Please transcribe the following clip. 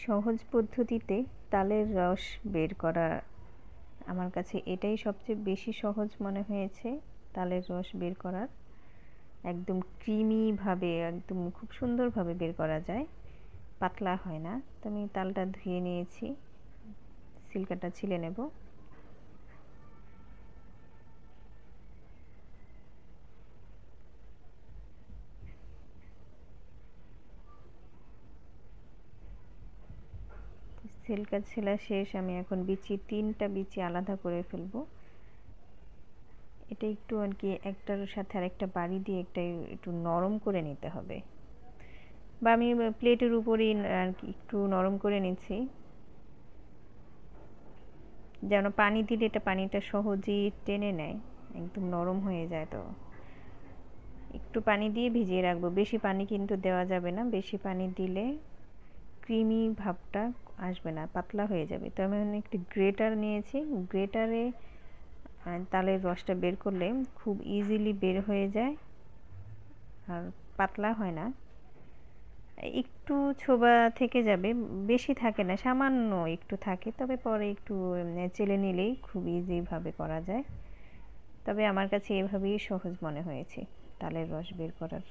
সহজ পদ্ধতিতে তালের রস বের করা আমার কাছে এটাই সবচেয়ে বেশি সহজ মনে হয়েছে। তালের রস বের করার একদম ক্রিমি ভাবে, একদম খুব সুন্দরভাবে বের করা যায়, পাতলা হয় না। তো আমি তালটা ধুয়ে নিয়েছি, সিলকাটা ছিলে নেব। সিলকা ছেলা শেষ, আমি এখন তিনটা বিচি আলাদা করে ফেলবো। এটা একটু আর কি একটার সাথে আরেকটা বাড়ি দিয়ে একটু নরম করে নিতে হবে, বা আমি প্লেটের উপরেই আর কি একটু নরম করে নিচ্ছি, যেন পানি দিলে এটা পানিটা সহজেই টেনে নেয়, একদম নরম হয়ে যায়। তো একটু পানি দিয়ে ভিজিয়ে রাখবো, বেশি পানি কিন্তু দেওয়া যাবে না, বেশি পানি দিলে ক্রিমি ভাবটা আসবে না, পাতলা হয়ে যাবে। তো আমি একটি গ্রেটার নিয়েছি, গ্রেটারে তালের রসটা বের করলে খুব ইজিলি বের হয়ে যায় আর পাতলা হয় না। একটু ছোবা থেকে যাবে, বেশি থাকে না, সামান্য একটু থাকে, তবে পরে একটু চেলে নিলেই খুব ইজিভাবে করা যায়। তবে আমার কাছে এভাবেই সহজ মনে হয়েছে তালের রস বের করার।